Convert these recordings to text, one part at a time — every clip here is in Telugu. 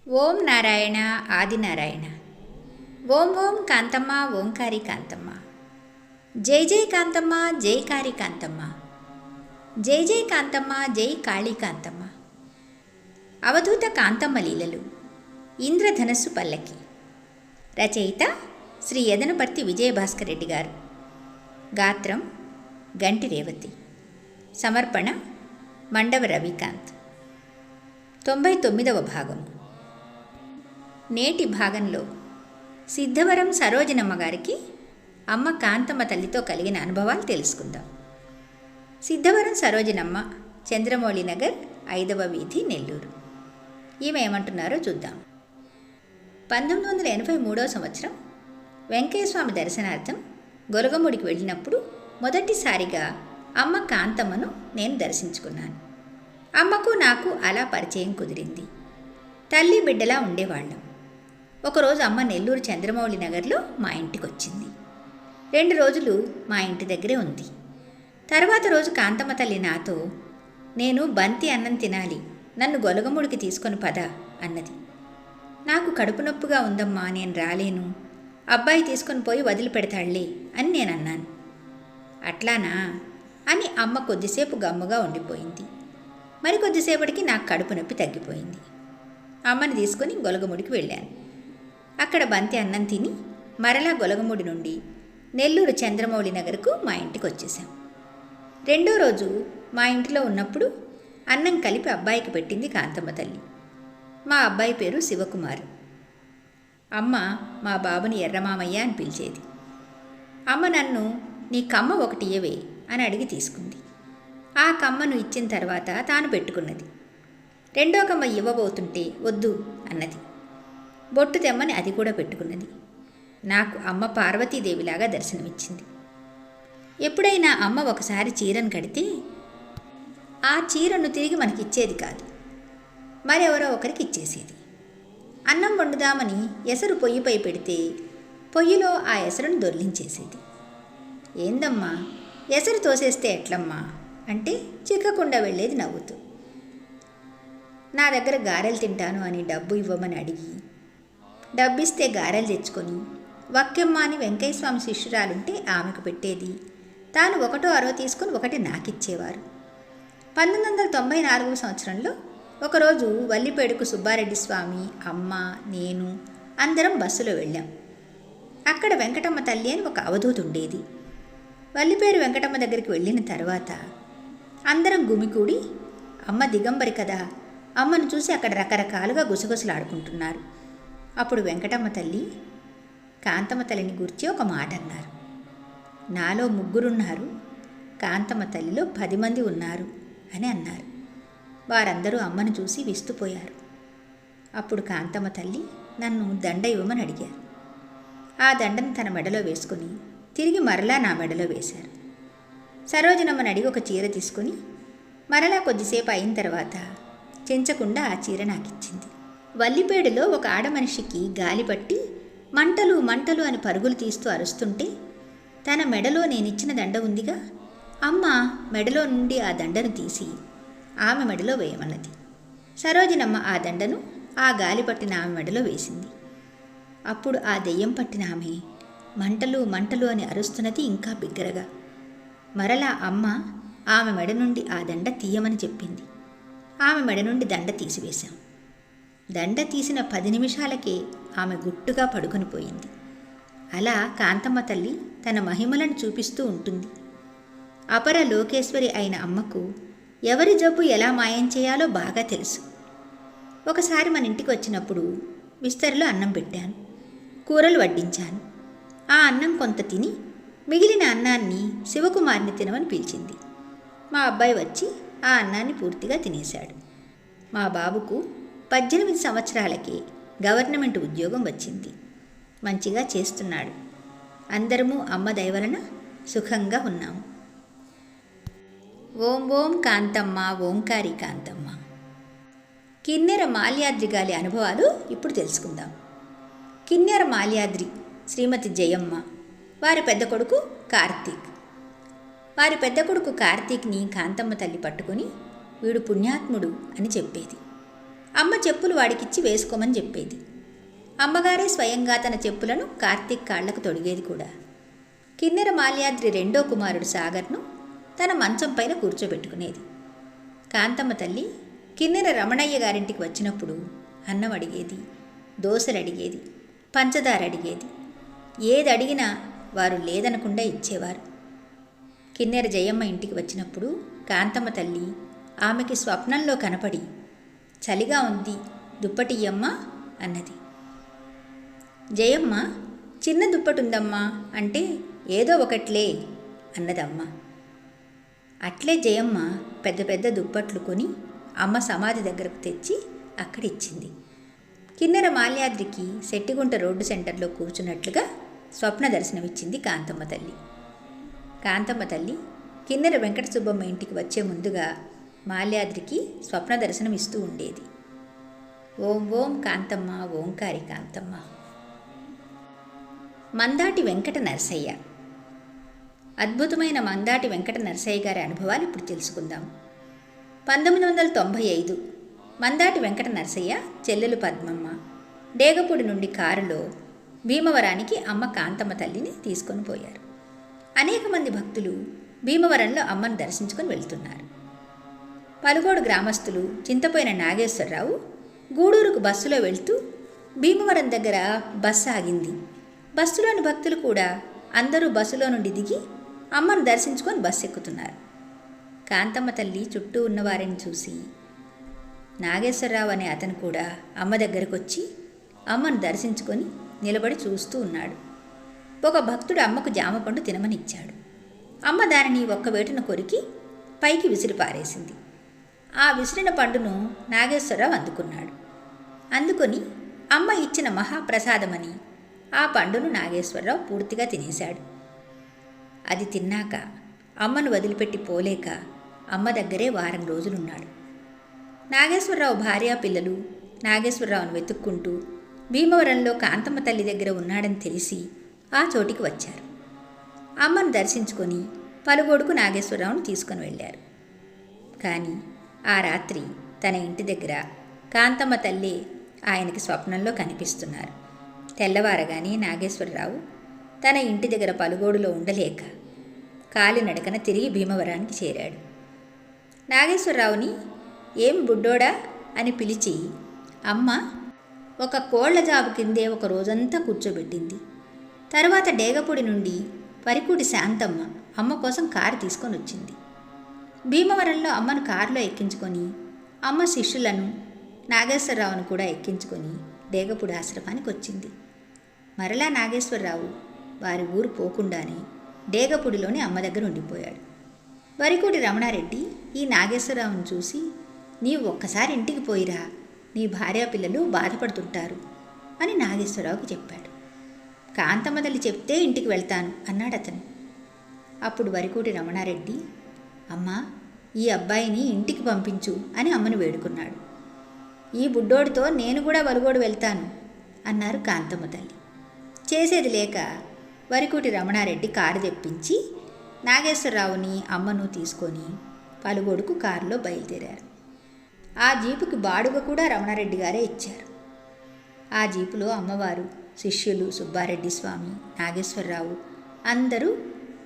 ఓం నారాయణ ఆదినారాయణ. ఓం ఓం కాంతమ్మ ఓంకారి కాంతమ్మ. జై జై కాంతమ్మ జై కారి కాంతమ్మ. జై జై కాంతమ్మ జై కాళీ కాంతమ్మ. అవధూత కాంతమ్మ లీలలు. ఇంద్రధనస్సు పల్లకి. రచయిత శ్రీ యదనపర్తి విజయభాస్కర్ రెడ్డి గారు. గాత్రం గంటి రేవతి. సమర్పణ మండవ రవికాంత్. 99వ భాగం. నేటి భాగంలో సిద్ధవరం సరోజనమ్మ గారికి అమ్మ కాంతమ్మ తల్లితో కలిగిన అనుభవాలు తెలుసుకుందాం. సిద్ధవరం సరోజనమ్మ, చంద్రమౌళి నగర్, 5వ వీధి, నెల్లూరు. ఈమె ఏమంటున్నారో చూద్దాం. 1983వ సంవత్సరం వెంకయ్యస్వామి దర్శనార్థం గొలగముడికి వెళ్ళినప్పుడు మొదటిసారిగా అమ్మ కాంతమ్మను నేను దర్శించుకున్నాను. అమ్మకు నాకు అలా పరిచయం కుదిరింది. తల్లి బిడ్డలా ఉండేవాళ్ళం. ఒకరోజు అమ్మ నెల్లూరు చంద్రమౌళి నగర్లో మా ఇంటికి వచ్చింది. 2 రోజులు మా ఇంటి దగ్గరే ఉంది. తర్వాత రోజు కాంతమ్మ తల్లి నాతో, నేను బంతి అన్నం తినాలి, నన్ను గొలగముడికి తీసుకొని పద అన్నది. నాకు కడుపు నొప్పిగా ఉందమ్మా, నేను రాలేను, అబ్బాయి తీసుకొని పోయి వదిలిపెడతాళ్లే అని నేను అన్నాను. అట్లానా అని అమ్మ కొద్దిసేపు గమ్ముగా ఉండిపోయింది. మరి కొద్దిసేపటికి నాకు కడుపు నొప్పి తగ్గిపోయింది. అమ్మని తీసుకొని గొలగముడికి వెళ్ళాను. అక్కడ బంతి అన్నం తిని మరలా గొలగముడి నుండి నెల్లూరు చంద్రమౌళి నగర్కు మా ఇంటికి వచ్చేసాం. 2వ రోజు మా ఇంటిలో ఉన్నప్పుడు అన్నం కలిపి అబ్బాయికి పెట్టింది కాంతమ్మ తల్లి. మా అబ్బాయి పేరు శివకుమార్. అమ్మ మా బాబుని ఎర్రమామయ్య అని పిలిచేది. అమ్మ నన్ను, నీ కమ్మ ఒకటి ఇయ్యవే అని అడిగి తీసుకుంది. ఆ కమ్మను ఇచ్చిన తర్వాత తాను పెట్టుకున్నది. 2వ కమ్మ ఇవ్వబోతుంటే వద్దు అన్నది. బొట్టు తెమ్మని అది కూడా పెట్టుకున్నది. నాకు అమ్మ పార్వతీదేవిలాగా దర్శనమిచ్చింది. ఎప్పుడైనా అమ్మ ఒకసారి చీరను కడితే ఆ చీరను తిరిగి మనకిచ్చేది కాదు, మరెవరో ఒకరికి ఇచ్చేసేది. అన్నం వండుదామని ఎసరు పొయ్యిపై పెడితే పొయ్యిలో ఆ ఎసరును దొర్లించేసేది. ఏందమ్మా ఎసరు తోసేస్తే ఎట్లమ్మా అంటే చిక్కకుండా వెళ్ళేది నవ్వుతూ. నా దగ్గర గారెలు తింటాను అని డబ్బు ఇవ్వమని అడిగి, డబ్బిస్తే గారెలు తెచ్చుకొని వక్కెమ్మ అని వెంకయ్యస్వామి శిష్యురాలుంటే ఆమెకు పెట్టేది. తాను 1 6 తీసుకుని 1 నాకిచ్చేవారు. 1994వ సంవత్సరంలో ఒకరోజు వల్లిపేడుకు సుబ్బారెడ్డి స్వామి, అమ్మ, నేను అందరం బస్సులో వెళ్ళాం. అక్కడ వెంకటమ్మ తల్లి అని ఒక అవధూత ఉండేది. వల్లిపేరు వెంకటమ్మ దగ్గరికి వెళ్ళిన తర్వాత అందరం గుమికూడి, అమ్మ దిగంబరి కదా, అమ్మను చూసి అక్కడ రకరకాలుగా గుసగుసలాడుకుంటున్నారు. అప్పుడు వెంకటమ్మ తల్లి కాంతమ్మ తల్లిని గురించి ఒక మాట అన్నారు. నాలో 3 ఉన్నారు, కాంతమ్మ తల్లిలో 10 మంది ఉన్నారు అని అన్నారు. వారందరూ అమ్మను చూసి విస్తుపోయారు. అప్పుడు కాంతమ్మ తల్లి నన్ను దండ ఇవ్వమని అడిగారు. ఆ దండను తన మెడలో వేసుకుని తిరిగి మరలా నా మెడలో వేశారు. సరోజనమ్మని అడిగి ఒక చీర తీసుకొని మరలా కొద్దిసేపు అయిన తర్వాత చెంచకుండా ఆ చీర నాకిచ్చింది. వల్లిపేడులో ఒక ఆడమనిషికి గాలి పట్టి మంటలు మంటలు అని పరుగులు తీస్తూ అరుస్తుంటే తన మెడలో నేనిచ్చిన దండ ఉందిగా, అమ్మ మెడలో నుండి ఆ దండను తీసి ఆమె మెడలో వేయమన్నది. సరోజనమ్మ ఆ దండను ఆ గాలి పట్టిన ఆమె మెడలో వేసింది. అప్పుడు ఆ దెయ్యం పట్టిన ఆమె మంటలు మంటలు అని అరుస్తున్నది ఇంకా బిగ్గరగా. మరలా అమ్మ ఆమె మెడ నుండి ఆ దండ తీయమని చెప్పింది. ఆమె మెడ నుండి దండ తీసివేశాం. దండ తీసిన 10 నిమిషాలకే ఆమె గుట్టుగా పడుకొని పోయింది. అలా కాంతమ్మ తల్లి తన మహిమలను చూపిస్తూ ఉంటుంది. అపర లోకేశ్వరి అయిన అమ్మకు ఎవరి జబ్బు ఎలా మాయం చేయాలో బాగా తెలుసు. ఒకసారి మన ఇంటికి వచ్చినప్పుడు విస్తరిలో అన్నం పెట్టాను, కూరలు వడ్డించాను. ఆ అన్నం కొంత తిని మిగిలిన అన్నాన్ని శివకుమార్ని తినమని పిలిచింది. మా అబ్బాయి వచ్చి ఆ అన్నాన్ని పూర్తిగా తినేశాడు. మా బాబుకు 18 సంవత్సరాలకే గవర్నమెంట్ ఉద్యోగం వచ్చింది. మంచిగా చేస్తున్నాడు. అందరము అమ్మ దయవలన సుఖంగా ఉన్నాము. ఓం ఓం కాంతమ్మ ఓంకారి కాంతమ్మ. కిన్నెర మాల్యాద్రి గారి అనుభవాలు ఇప్పుడు తెలుసుకుందాం. కిన్నెర మాల్యాద్రి శ్రీమతి జయమ్మ, వారి పెద్ద కొడుకు కార్తీక్. వారి పెద్ద కొడుకు కార్తీక్ని కాంతమ్మ తల్లి పట్టుకొని, వీడు పుణ్యాత్ముడు అని చెప్పేది. అమ్మ చెప్పులు వాడికిచ్చి వేసుకోమని చెప్పేది. అమ్మగారే స్వయంగా తన చెప్పులను కార్తీక్ కాళ్లకు తొడిగేది కూడా. కిన్నెర మాల్యాద్రి రెండో కుమారుడు సాగర్ను తన మంచం పైన కూర్చోబెట్టుకునేది. కాంతమ్మ తల్లి కిన్నెర రమణయ్య గారింటికి వచ్చినప్పుడు అన్నం అడిగేది, దోశలు అడిగేది, పంచదార అడిగేది. ఏది అడిగినా వారు లేదనకుండా ఇచ్చేవారు. కిన్నెర జయమ్మ ఇంటికి వచ్చినప్పుడు కాంతమ్మ తల్లి ఆమెకి స్వప్నంలో కనపడి, చలిగా ఉంది, దుప్పటియ్యమ్మా అన్నది. జయమ్మ చిన్న దుప్పటుందమ్మా అంటే ఏదో ఒకట్లే అన్నదమ్మ. అట్లే జయమ్మ పెద్ద పెద్ద దుప్పట్లు కొని అమ్మ సమాధి దగ్గరకు తెచ్చి అక్కడిచ్చింది. కిన్నెర మాల్యాద్రికి శెట్టిగుంట రోడ్డు సెంటర్లో కూర్చున్నట్లుగా స్వప్న దర్శనమిచ్చింది కాంతమ్మ తల్లి. కాంతమ్మ తల్లి కిన్నెర వెంకట సుబ్బమ్మ ఇంటికి వచ్చే ముందుగా మాల్యాద్రికి స్వప్న దర్శనం ఇస్తూ ఉండేది. ఓం ఓం కాంతమ్మ ఓంకారి కాంతమ్మ. మందాటి వెంకట నరసయ్య. అద్భుతమైన మందాటి వెంకట నరసయ్య గారి అనుభవాలు ఇప్పుడు తెలుసుకుందాం. 1995 మందాటి వెంకట నరసయ్య చెల్లెలు పద్మమ్మ డేగపూడి నుండి కారులో భీమవరానికి అమ్మ కాంతమ్మ తల్లిని తీసుకొని పోయారు. అనేక మంది భక్తులు భీమవరంలో అమ్మను దర్శించుకొని వెళ్తున్నారు. పలుగోడు గ్రామస్తులు చింతపోయిన నాగేశ్వరరావు గూడూరుకు బస్సులో వెళ్తూ భీమవరం దగ్గర బస్సు ఆగింది. బస్సులోని భక్తులు కూడా అందరూ బస్సులో నుండి దిగి అమ్మను దర్శించుకొని బస్సు ఎక్కుతున్నారు. కాంతమ్మ తల్లి చుట్టూ ఉన్నవారిని చూసి నాగేశ్వరరావు అనే అతను కూడా అమ్మ దగ్గరకు వచ్చి అమ్మను దర్శించుకొని నిలబడి చూస్తూ ఉన్నాడు. ఒక భక్తుడు అమ్మకు జామపండు తినమనిచ్చాడు. అమ్మ దానిని ఒక్క వేటున కొరికి పైకి విసిరి పారేసింది. ఆ విసిరిన పండును నాగేశ్వరరావు అందుకున్నాడు. అందుకొని అమ్మ ఇచ్చిన మహాప్రసాదమని ఆ పండును నాగేశ్వరరావు పూర్తిగా తినేశాడు. అది తిన్నాక అమ్మను వదిలిపెట్టి పోలేక అమ్మ దగ్గరే వారం రోజులున్నాడు. నాగేశ్వరరావు భార్యా పిల్లలు నాగేశ్వరరావును వెతుక్కుంటూ భీమవరంలో కాంతమ్మ తల్లి దగ్గర ఉన్నాడని తెలిసి ఆ చోటికి వచ్చారు. అమ్మను దర్శించుకొని పలుగోడుకు నాగేశ్వరరావును తీసుకొని వెళ్ళారు. కానీ ఆ రాత్రి తన ఇంటి దగ్గర కాంతమ్మ తల్లి ఆయనకి స్వప్నంలో కనిపిస్తున్నారు. తెల్లవారగానే నాగేశ్వరరావు తన ఇంటి దగ్గర పలుగోడులో ఉండలేక కాలినడకన తిరిగి భీమవరానికి చేరాడు. నాగేశ్వరరావుని ఏం బుడ్డోడా అని పిలిచి అమ్మ ఒక కోళ్ల జాబు కిందే ఒక రోజంతా కూర్చోబెట్టింది. తర్వాత డేగపూడి నుండి పరికూటి శాంతమ్మ అమ్మ కోసం కారు తీసుకొని వచ్చింది. భీమవరంలో అమ్మను కారులో ఎక్కించుకొని అమ్మ శిష్యులను నాగేశ్వరరావును కూడా ఎక్కించుకొని డేగపూడి ఆశ్రమానికి వచ్చింది. మరలా నాగేశ్వరరావు వారి ఊరు పోకుండానే డేగపూడిలోని అమ్మ దగ్గర ఉండిపోయాడు. వరికూటి రమణారెడ్డి ఈ నాగేశ్వరరావును చూసి, నీవు ఒక్కసారి ఇంటికి పోయిరా, నీ భార్యా పిల్లలు బాధపడుతుంటారు అని నాగేశ్వరరావుకి చెప్పాడు. కాంతమ్మ తల్లి చెప్తే ఇంటికి వెళ్తాను అన్నాడు అతను. అప్పుడు వరికూటి రమణారెడ్డి, అమ్మా ఈ అబ్బాయిని ఇంటికి పంపించు అని అమ్మను వేడుకున్నాడు. ఈ బుడ్డోడితో నేను కూడా వలుగోడు వెళ్తాను అన్నారు కాంతమ్మ తల్లి. చేసేది లేక వరికూటి రమణారెడ్డి కారు తెప్పించి నాగేశ్వరరావుని అమ్మను తీసుకొని పలుగోడుకు కారులో బయలుదేరారు. ఆ జీపుకి బాడుగ కూడా రమణారెడ్డి గారే ఇచ్చారు. ఆ జీపులో అమ్మవారు, శిష్యులు సుబ్బారెడ్డి స్వామి, నాగేశ్వరరావు అందరూ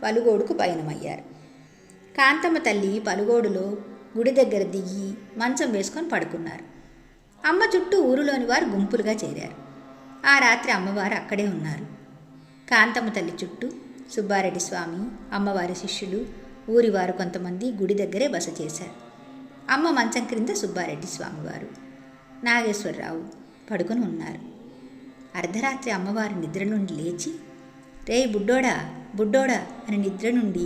పలుగోడుకు పయనమయ్యారు. కాంతమ్మ తల్లి పలుగోడులో గుడి దగ్గర దిగి మంచం వేసుకొని పడుకున్నారు. అమ్మ చుట్టూ ఊరిలోని వారు గుంపులుగా చేరారు. ఆ రాత్రి అమ్మవారు అక్కడే ఉన్నారు. కాంతమ్మ తల్లి చుట్టూ సుబ్బారెడ్డి స్వామి, అమ్మవారి శిష్యులు, ఊరివారు కొంతమంది గుడి దగ్గరే బస చేశారు. అమ్మ మంచం క్రింద సుబ్బారెడ్డి స్వామివారు, నాగేశ్వరరావు పడుకొని ఉన్నారు. అర్ధరాత్రి అమ్మవారి నిద్ర నుండి లేచి, రే బుడ్డోడా బుడ్డోడా అని నిద్ర నుండి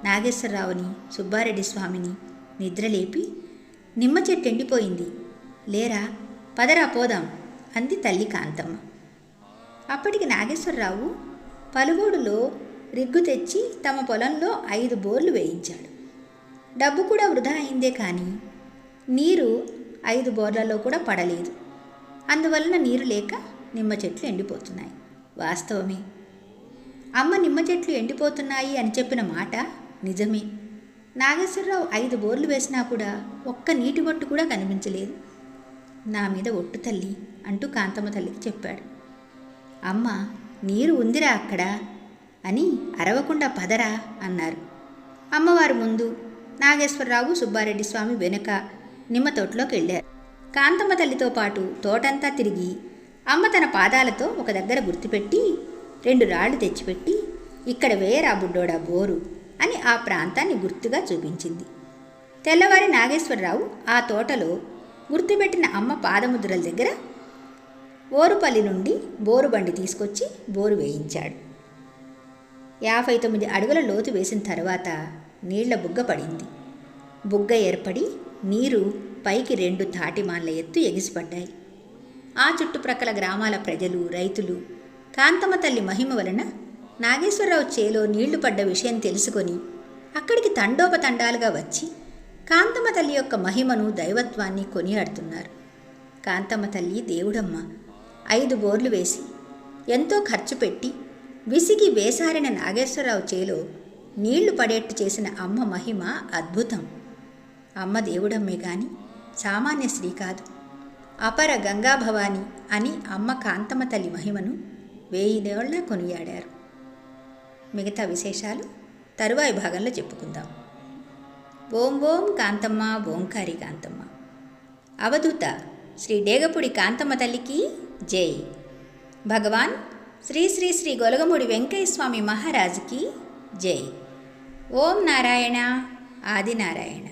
నాగేశ్వరరావుని, సుబ్బారెడ్డి స్వామిని నిద్రలేపి, నిమ్మ చెట్టు ఎండిపోయింది, లేరా పదరా పోదాం అంది తల్లి కాంతమ్మ. అప్పటికి నాగేశ్వరరావు పలుగోడులో రిగ్గు తెచ్చి తమ పొలంలో 5 బోర్లు వేయించాడు. డబ్బు కూడా వృధా అయిందే కానీ నీరు 5 బోర్లలో కూడా పడలేదు. అందువలన నీరు లేక నిమ్మ చెట్లు ఎండిపోతున్నాయి. వాస్తవమే. అమ్మ నిమ్మ చెట్లు ఎండిపోతున్నాయి అని చెప్పిన మాట నిజమే. నాగేశ్వరరావు 5 బోర్లు వేసినా కూడా ఒక్క నీటి బొట్టు కూడా కనిపించలేదు. నా మీద ఒట్టు తల్లి అంటూ కాంతమ్మ తల్లికి చెప్పాడు. అమ్మ, నీరు ఉందిరా అక్కడ అని అరవకుండా పదరా అన్నారు. అమ్మవారు ముందు, నాగేశ్వరరావు సుబ్బారెడ్డి స్వామి వెనుక నిమ్మ తోటలోకి వెళ్ళారు. కాంతమ్మ తల్లితో పాటు తోటంతా తిరిగి అమ్మ తన పాదాలతో ఒక దగ్గర గుర్తుపెట్టి 2 రాళ్లు తెచ్చిపెట్టి, ఇక్కడ వేయరా బుడ్డోడా బోరు అని ఆ ప్రాంతాన్ని గుర్తుగా చూపించింది. తెల్లవారి నాగేశ్వరరావు ఆ తోటలో గుర్తుపెట్టిన అమ్మ పాదముద్రల దగ్గర ఓరుపల్లి నుండి బోరు బండి తీసుకొచ్చి బోరు వేయించాడు. 59 అడుగుల లోతు వేసిన తర్వాత నీళ్ల బుగ్గ పడింది. బుగ్గ ఏర్పడి నీరు పైకి 2 తాటిమాన్ల ఎత్తు ఎగిసిపడ్డాయి. ఆ చుట్టుప్రక్కల గ్రామాల ప్రజలు, రైతులు కాంతమ్మ తల్లి మహిమ వలన నాగేశ్వరరావు చేలో నీళ్లు పడ్డ విషయం తెలుసుకొని అక్కడికి తండోపతండాలుగా వచ్చి కాంతమ్మ తల్లి యొక్క మహిమను, దైవత్వాన్ని కొనియాడుతున్నారు. కాంతమ్మ తల్లి దేవుడమ్మ. 5 బోర్లు వేసి ఎంతో ఖర్చు పెట్టి విసిగి వేసారిన నాగేశ్వరరావు చేలో నీళ్లు పడేట్టు చేసిన అమ్మ మహిమ అద్భుతం. అమ్మ దేవుడమ్మే గాని సామాన్య స్త్రీ కాదు. అపర గంగాభవాని అని అమ్మ కాంతమ్మ తల్లి మహిమను 1000 ఏళ్ల కొనియాడారు. మిగతా విశేషాలు తరువాయి భాగంలో చెప్పుకుందాం. ఓం ఓం కాంతమ్మ ఓంకారి కాంతమ్మ. అవధూత శ్రీ డేగపూడి కాంతమ్మ తల్లికి జై. భగవాన్ శ్రీ శ్రీ శ్రీ గొలగమూడి వెంకయ్య స్వామి మహారాజుకి జై. ఓం నారాయణ ఆదినారాయణ.